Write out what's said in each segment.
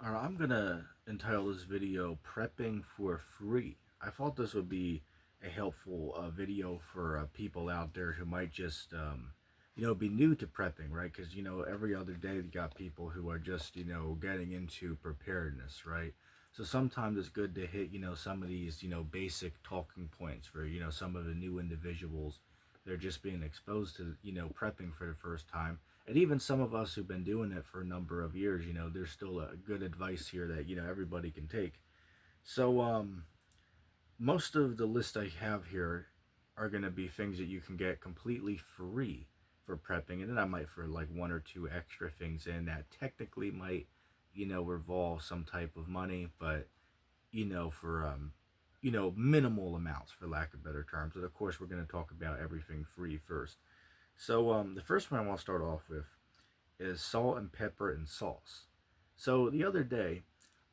Alright, I'm gonna entitle this video Prepping for Free. I thought this would be a helpful video for people out there who might just, be new to prepping, right? Because, every other day you got people who are just, getting into preparedness, right? So sometimes it's good to hit, some of these, basic talking points for, some of the new individuals. They're just being exposed to, prepping for the first time, and even some of us who've been doing it for a number of years, there's still a good advice here that everybody can take. So most of the list I have here are going to be things that you can get completely free for prepping, and then I might throw like one or two extra things in that technically might revolve some type of money, but for minimal amounts, for lack of better terms. And of course we're going to talk about everything free first. So the first one I want to start off with is salt and pepper and sauce. So the other day,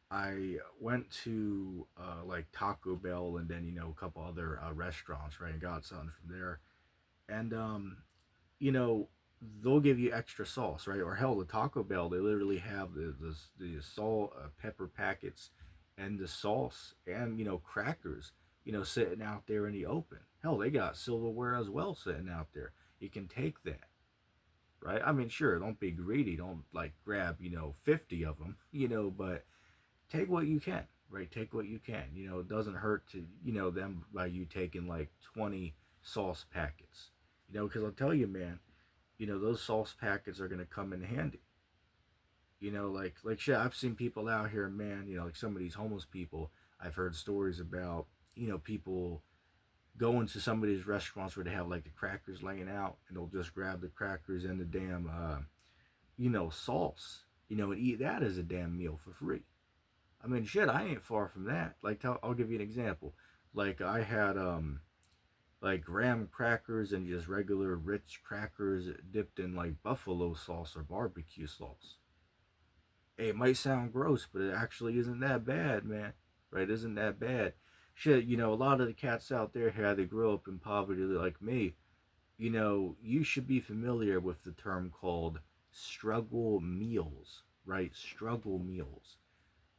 I went to like Taco Bell and then a couple other restaurants, right, and got something from there. And you know they'll give you extra sauce, right? Or hell, the Taco Bell, they literally have the salt, pepper packets, and the sauce, and crackers, sitting out there in the open. Hell, they got silverware as well sitting out there. You can take that, right? I mean, sure, don't be greedy. Don't like grab, 50 of them, but take what you can, right? Take what you can. It doesn't hurt to, them by you taking like 20 sauce packets, because I'll tell you, man, those sauce packets are going to come in handy. Like shit, I've seen people out here, man, like some of these homeless people, I've heard stories about, people going to some of these restaurants where they have like the crackers laying out, and they'll just grab the crackers and the damn sauce, and eat that as a damn meal for free. I mean, shit, I ain't far from that. Like, I'll give you an example. Like, I had like graham crackers and just regular rich crackers dipped in like buffalo sauce or barbecue sauce. Hey, it might sound gross, but it actually isn't that bad, man. Right? Isn't that bad? Shit, a lot of the cats out there had to grow up in poverty like me. You should be familiar with the term called struggle meals, right? Struggle meals.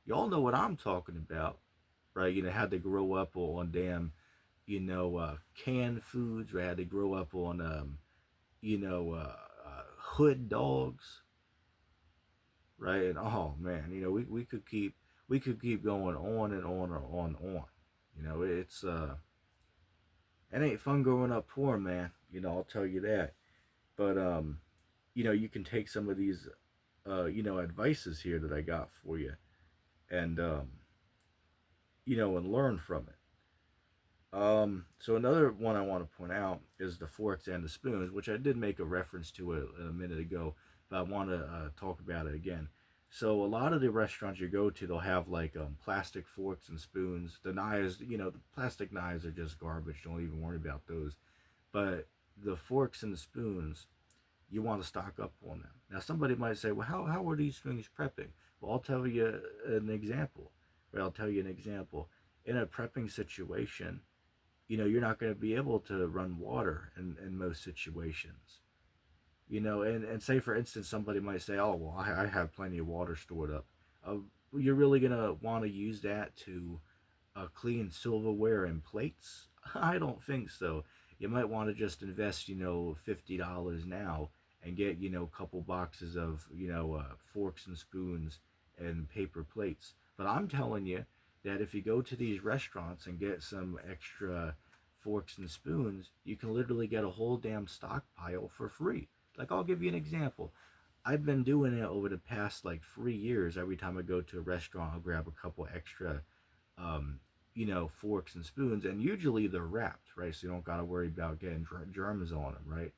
Y'all know what I'm talking about, right? Had to grow up on damn, canned foods, right? Had to grow up on, hood dogs, right? And oh man, we could keep going on and on and on and on. It ain't fun growing up poor, man. I'll tell you that. But you can take some of these advices here that I got for you, and and learn from it. So another one I want to point out is the forks and the spoons, which I did make a reference to it a minute ago, but I want to talk about it again. So a lot of the restaurants you go to, they'll have like plastic forks and spoons. The knives, the plastic knives are just garbage. Don't even worry about those. But the forks and the spoons, you want to stock up on them. Now somebody might say, well, how are these things prepping? Well, I'll tell you an example. Right, I'll tell you an example. In a prepping situation, you're not going to be able to run water in most situations. And say for instance, somebody might say, oh, well, I have plenty of water stored up. You're really going to want to use that to clean silverware and plates? I don't think so. You might want to just invest, $50 now and get, a couple boxes of, forks and spoons and paper plates. But I'm telling you that if you go to these restaurants and get some extra forks and spoons, you can literally get a whole damn stockpile for free. Like, I'll give you an example. I've been doing it over the past like 3 years. Every time I go to a restaurant, I'll grab a couple extra um, forks and spoons, and usually they're wrapped, right? So you don't got to worry about getting germs on them, right?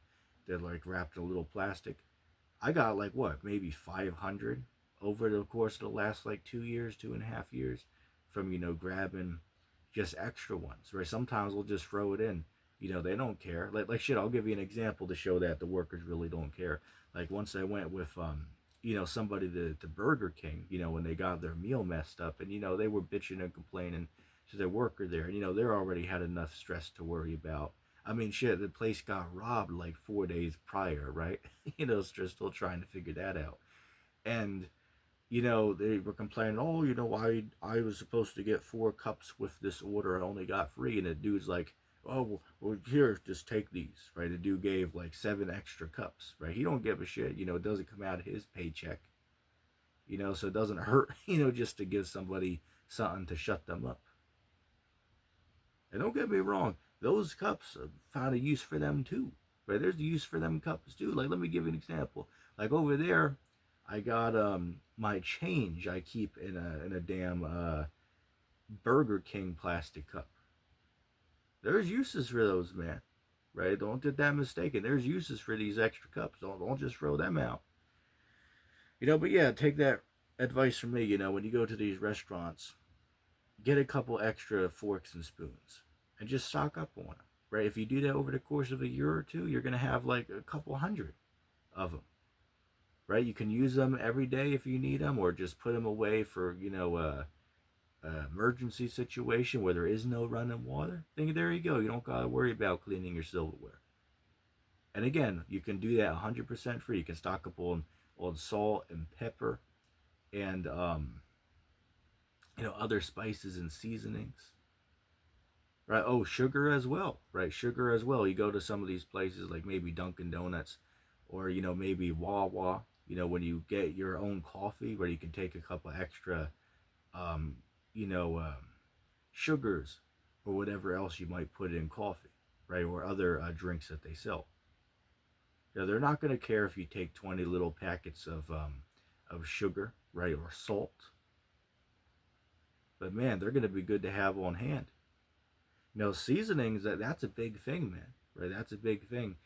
They're like wrapped in a little plastic. I got like what, maybe 500 over the course of the last like 2 years, 2.5 years, from grabbing just extra ones, right? Sometimes we'll just throw it in. They don't care. Like shit. I'll give you an example to show that the workers really don't care. Like once I went with somebody to Burger King, when they got their meal messed up, and they were bitching and complaining to their worker there, and they're already had enough stress to worry about. I mean, shit, the place got robbed like 4 days prior, right? So they're still trying to figure that out. And they were complaining, oh, I was supposed to get 4 cups with this order. I only got 3. And the dude's like, oh, well, here, just take these, right? The dude gave like 7 extra cups, right? He don't give a shit. It doesn't come out of his paycheck, so it doesn't hurt, just to give somebody something to shut them up. And don't get me wrong, those cups found a use for them too, right? There's a use for them cups too. Like, let me give you an example. Like over there, I got my change I keep in a damn Burger King plastic cup. There's uses for those, man. Right? Don't get that mistaken. There's uses for these extra cups. Don't just throw them out. But yeah, take that advice from me. When you go to these restaurants, get a couple extra forks and spoons and just stock up on them. Right? If you do that over the course of a year or two, you're gonna have like a couple hundred of them. Right? You can use them every day if you need them, or just put them away for emergency situation where there is no running water. There you go. You don't gotta worry about cleaning your silverware. And again, you can do that 100% free. You can stock up on salt and pepper and other spices and seasonings. Right? Oh, sugar as well. Right? Sugar as well. You go to some of these places like maybe Dunkin' Donuts, or maybe Wawa. When you get your own coffee, where you can take a couple extra, um, you know, um, sugars or whatever else you might put in coffee, right? Or other drinks that they sell. They're not going to care if you take 20 little packets of sugar, right, or salt. But man, they're going to be good to have on hand. Seasonings, that's a big thing, man, right? That's a big thing.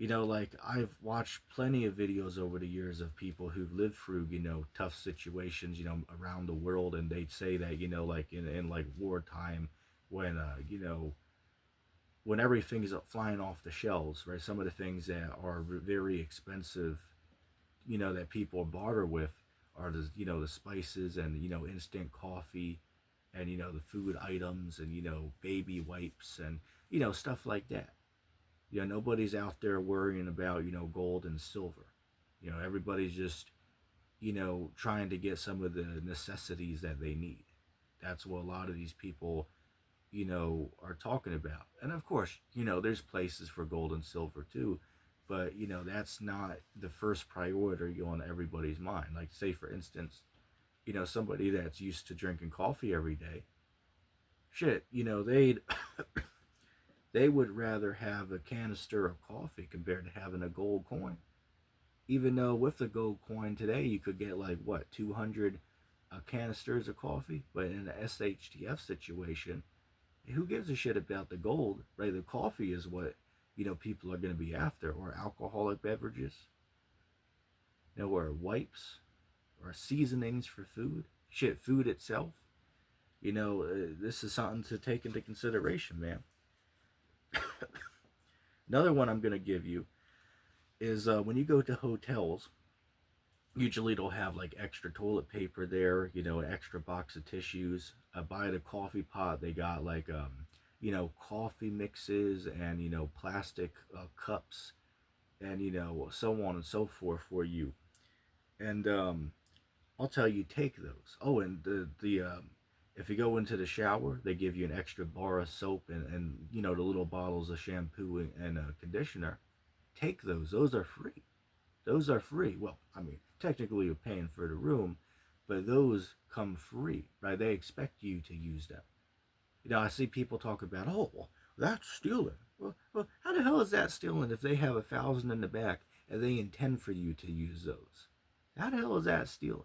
Like I've watched plenty of videos over the years of people who've lived through, tough situations, around the world. And they'd say that, like in like wartime, when, when everything's flying off the shelves, right? Some of the things that are very expensive, that people barter with are the spices and, instant coffee and, the food items and, baby wipes and, stuff like that. Nobody's out there worrying about, gold and silver. Everybody's just, trying to get some of the necessities that they need. That's what a lot of these people, are talking about. And of course, there's places for gold and silver too, but, that's not the first priority on everybody's mind. Like, say, for instance, somebody that's used to drinking coffee every day, shit, they'd they would rather have a canister of coffee compared to having a gold coin. Even though with the gold coin today, you could get like, what, 200 canisters of coffee? But in an SHTF situation, who gives a shit about the gold, right? The coffee is what, people are going to be after, or alcoholic beverages, or wipes, or seasonings for food. Shit, food itself. This is something to take into consideration, man. Another one I'm going to give you is when you go to hotels, usually they'll have like extra toilet paper there, an extra box of tissues. By the coffee pot, they got like, coffee mixes and, plastic cups and, so on and so forth for you. And I'll tell you, take those. Oh, and the if you go into the shower, they give you an extra bar of soap and the little bottles of shampoo and conditioner. Take those. Those are free. Those are free. Well, I mean, technically you're paying for the room, but those come free, right? They expect you to use them. I see people talk about, oh, well, that's stealing. Well, how the hell is that stealing if they have 1,000 in the back and they intend for you to use those? How the hell is that stealing?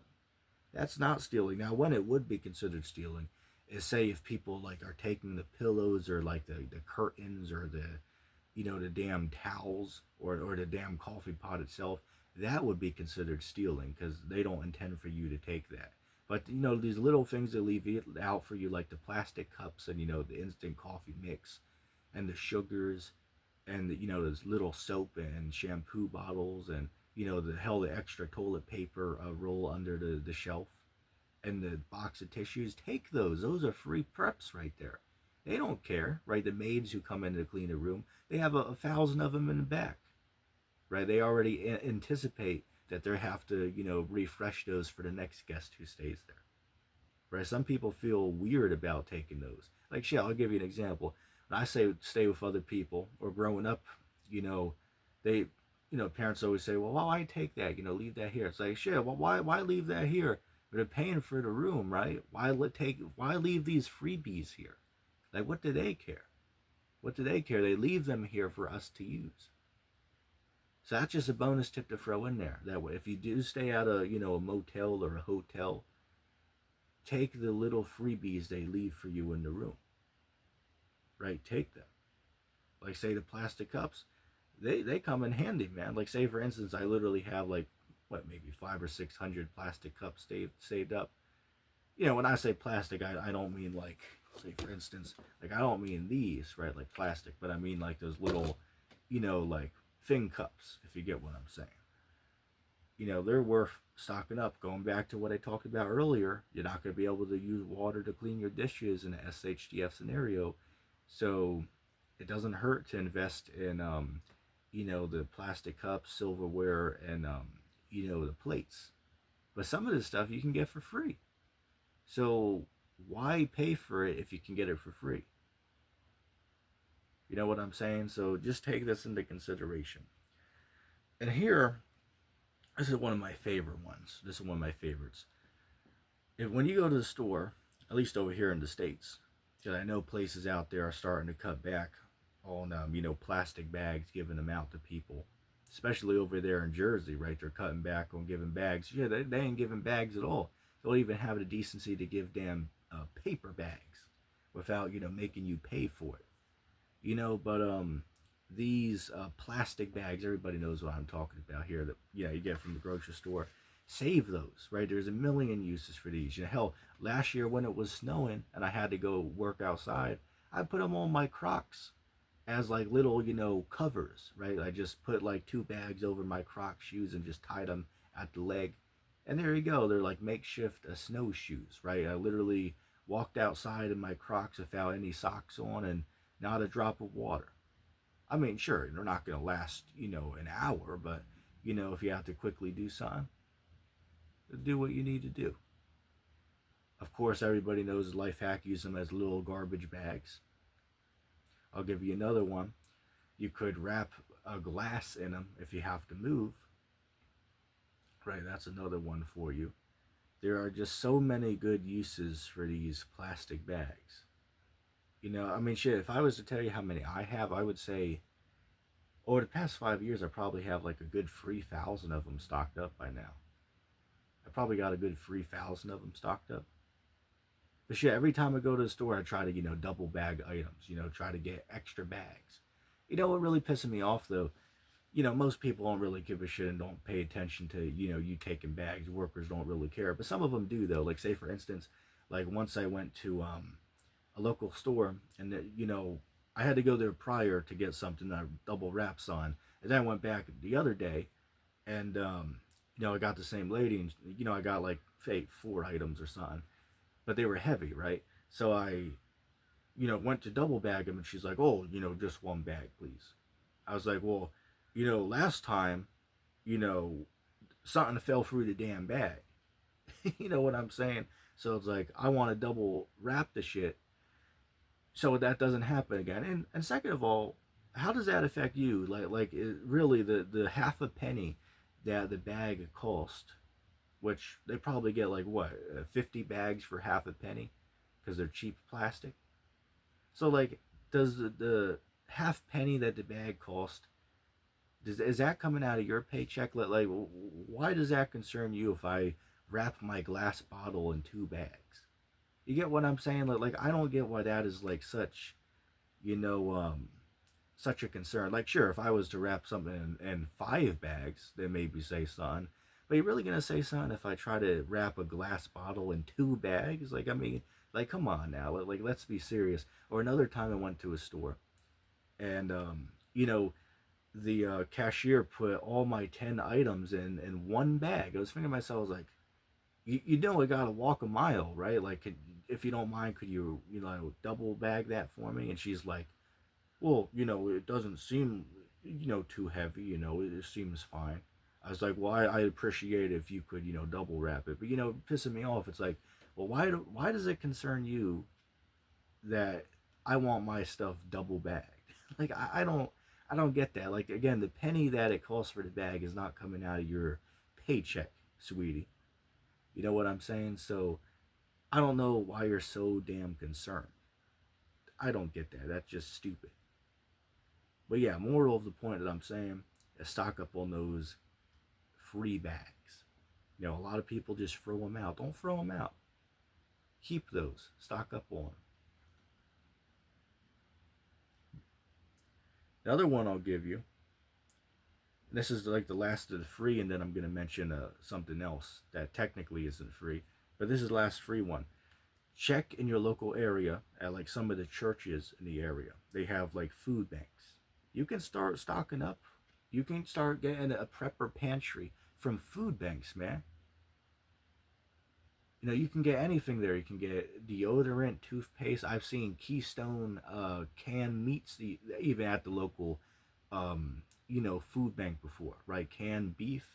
That's not stealing. Now, when it would be considered stealing is, say, if people like are taking the pillows or like the curtains or the damn towels or the damn coffee pot itself. That would be considered stealing because they don't intend for you to take that. But these little things they leave out for you, like the plastic cups and the instant coffee mix and the sugars and those little soap and shampoo bottles and the extra toilet paper roll under the shelf and the box of tissues. Take those. Those are free preps right there. They don't care, right? The maids who come in to clean a room, they have 1,000 of them in the back, right? They already anticipate that they have to, refresh those for the next guest who stays there. Right? Some people feel weird about taking those. Like, shit, I'll give you an example. When I say stay with other people or growing up, you know, they, parents always say, well, why take that? Leave that here. It's like, shit, well, why leave that here? They're paying for the room, right? Why leave these freebies here? Like, what do they care? What do they care? They leave them here for us to use. So that's just a bonus tip to throw in there. That way, if you do stay at a, a motel or a hotel, take the little freebies they leave for you in the room. Right? Take them. Like, say, the plastic cups, they come in handy, man. Like, say, for instance, I literally have like, maybe 500 or 600 plastic cups saved up. When I say plastic, I don't mean like, say, for instance, like, I don't mean these, right, like plastic, but I mean like those little, like thin cups, if you get what I'm saying. They're worth stocking up. Going back to what I talked about earlier, you're not going to be able to use water to clean your dishes in an SHTF scenario. So it doesn't hurt to invest in, the plastic cups, silverware, and, the plates. But some of this stuff you can get for free. So why pay for it if you can get it for free? You know what I'm saying? So just take this into consideration. And here, this is one of my favorite ones. This is one of my favorites. When you go to the store, at least over here in the States, because I know places out there are starting to cut back on, plastic bags, giving them out to people. Especially over there in Jersey, right? They're cutting back on giving bags. Yeah, they ain't giving bags at all. They don't even have the decency to give damn paper bags without, making you pay for it. But these plastic bags, everybody knows what I'm talking about here, that you get from the grocery store. Save those, right? There's a million uses for these. Hell, last year when it was snowing and I had to go work outside, I put them on my Crocs as like little, covers, right? I just put like 2 bags over my Croc shoes and just tied them at the leg. And there you go. They're like makeshift snowshoes, right? I literally walked outside in my Crocs without any socks on and not a drop of water. I mean, sure, they're not going to last, an hour, but, if you have to quickly do something, do what you need to do. Of course, everybody knows the life hack, use them as little garbage bags. I'll give you another one. You could wrap a glass in them if you have to move. Right, that's another one for you. There are just so many good uses for these plastic bags. I mean, shit, if I was to tell you how many I have, I would say, over the past 5 years, I probably have like a good 3,000 of them stocked up by now. I probably got a good 3,000 of them stocked up. But shit, every time I go to the store, I try to, double bag items, try to get extra bags. What really pisses me off, though, most people don't really give a shit and don't pay attention to, you taking bags. Workers don't really care. But some of them do, though. Like, say, for instance, like once I went to a local store and, I had to go there prior to get something that I double wraps on. And then I went back the other day and, I got the same lady and, I got like, say, 4 items or something. But they were heavy, right? So I, went to double bag them and she's like, oh, just 1 bag, please. I was like, well, last time, something fell through the damn bag. You know what I'm saying? So it's like, I want to double wrap the shit so that doesn't happen again. And second of all, how does that affect you? Like really, the half a penny that the bag cost, which they probably get like, what, 50 bags for half a penny because they're cheap plastic. So like, does the half penny that the bag cost, is that coming out of your paycheck? Like, why does that concern you if I wrap my glass bottle in 2 bags? You get what I'm saying? Like I don't get why that is like such, such a concern. Like, sure, if I was to wrap something in 5 bags, then maybe say something. But you're really gonna say something if I try to wrap a glass bottle in 2 bags? Like, I mean, like, come on now. Like, let's be serious. Or another time I went to a store, and the cashier put all my 10 items in 1 bag. I was thinking to myself, I was like, I gotta walk a mile, right? Like, if you don't mind, could you, double bag that for me? And she's like, well, it doesn't seem, too heavy, it seems fine. I was like, well, I appreciate it if you could, double wrap it. But pissing me off. It's like, well, why does it concern you that I want my stuff double bagged? Like I don't get that. Like again, the penny that it costs for the bag is not coming out of your paycheck, sweetie. You know what I'm saying? So I don't know why you're so damn concerned. I don't get that. That's just stupid. But yeah, moral of the point that I'm saying is stock up on those free bags. A lot of people just throw them out. Don't throw them out. Keep those. Stock up on them. The other one I'll give you, and this is like the last of the free, and then I'm going to mention something else that technically isn't free, but this is the last free one. Check in your local area at like some of the churches in the area. They have like food banks. You can start stocking up. You can start getting a prepper pantry from food banks, man. You can get anything there. You can get deodorant, toothpaste. I've seen Keystone canned meats, even at the local, food bank before, right? Canned beef,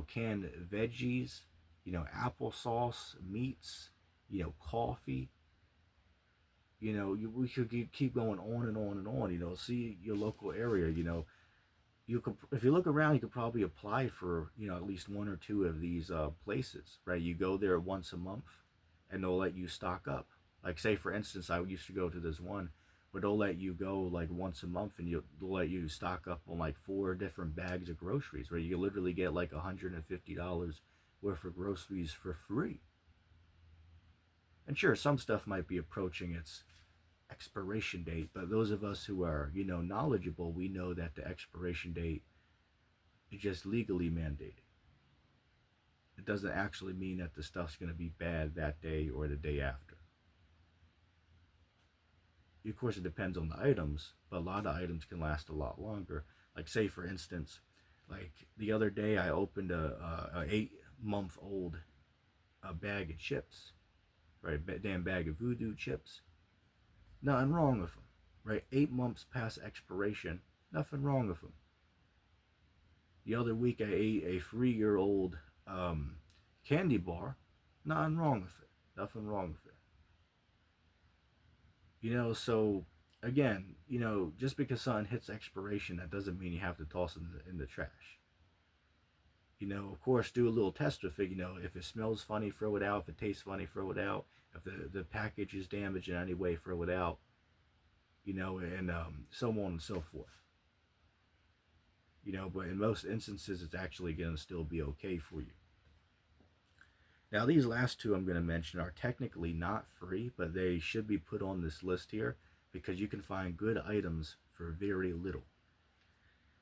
canned veggies, applesauce, meats, coffee. We could keep going on and on and on. See your local area. You could, if you look around, you could probably apply for at least one or two of these places, right? You go there once a month, and they'll let you stock up. Like say for instance, I used to go to this one, where they'll let you go like once a month, and they'll let you stock up on like 4 different bags of groceries, where you literally get like $150 worth of groceries for free. And sure, some stuff might be approaching its expiration date, but those of us who are knowledgeable, we know that the expiration date is just legally mandated. It doesn't actually mean that the stuff's going to be bad that day or the day after. Of course, it depends on the items, but a lot of items can last a lot longer. Like say for instance, like the other day I opened a 8-month-old bag of chips, right? Damn bag of voodoo chips. Nothing wrong with them, right? 8 months past expiration, nothing wrong with them. The other week I ate a 3-year-old candy bar, nothing wrong with it. Nothing wrong with it. So again, just because something hits expiration, that doesn't mean you have to toss it in the trash. Of course, do a little test with it. If it smells funny, throw it out. If it tastes funny, throw it out. If the package is damaged in any way, throw it out. And so on and so forth. But in most instances, it's actually going to still be okay for you. Now, these last two I'm going to mention are technically not free, but they should be put on this list here because you can find good items for very little.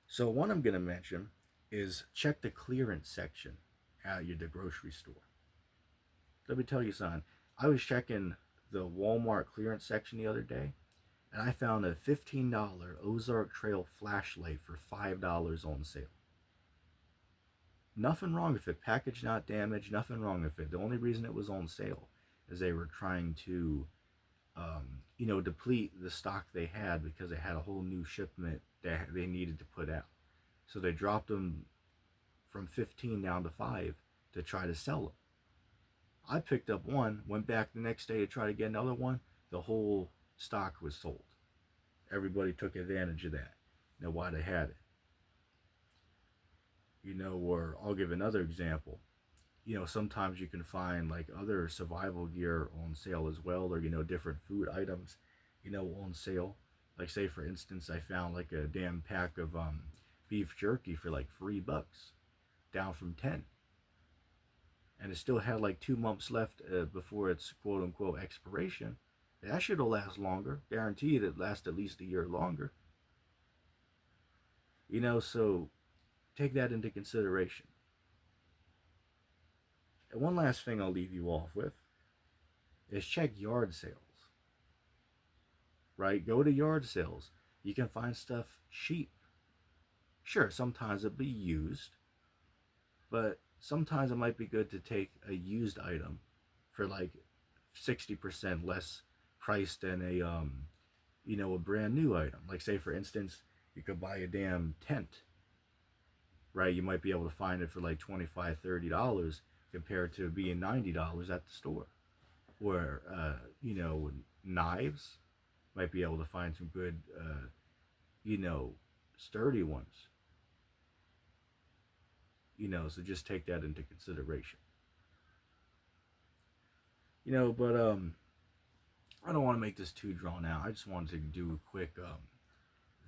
So one I'm going to mention is check the clearance section at the grocery store. Let me tell you something. I was checking the Walmart clearance section the other day, and I found a $15 Ozark Trail flashlight for $5 on sale. Nothing wrong with it. Package not damaged. Nothing wrong with it. The only reason it was on sale is they were trying to, deplete the stock they had because they had a whole new shipment that they needed to put out. So they dropped them from 15 down to 5 to try to sell them. I picked up one, went back the next day to try to get another one. The whole stock was sold. Everybody took advantage of that. Why they had it. Or I'll give another example. Sometimes you can find like other survival gear on sale as well, or different food items, on sale. Like say for instance, I found like a damn pack of beef jerky for like $3, down from 10. And it still had like 2 months left before its quote unquote expiration. That should last longer. Guaranteed it lasts at least a year longer. So take that into consideration. And one last thing I'll leave you off with is check yard sales. Right? Go to yard sales. You can find stuff cheap. Sure, sometimes it'll be used, but sometimes it might be good to take a used item for like 60% less price than a brand new item. Like say for instance, you could buy a damn tent right? You might be able to find it for like $25, $30 compared to being $90 at the store. Or, knives, might be able to find some good, you know, sturdy ones, so just take that into consideration. But I don't want to make this too drawn out. I just wanted to do a quick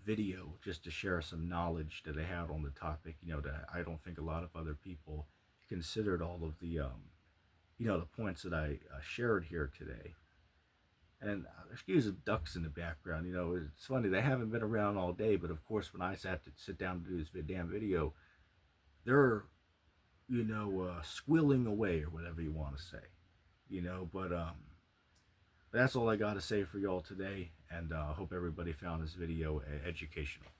video just to share some knowledge that I had on the topic, that I don't think a lot of other people considered all of the, the points that I shared here today. And excuse the ducks in the background. It's funny, they haven't been around all day, but of course, when I sat to sit down to do this damn video, they're, squealing away or whatever you want to say, but that's all I got to say for y'all today, and I hope everybody found this video educational.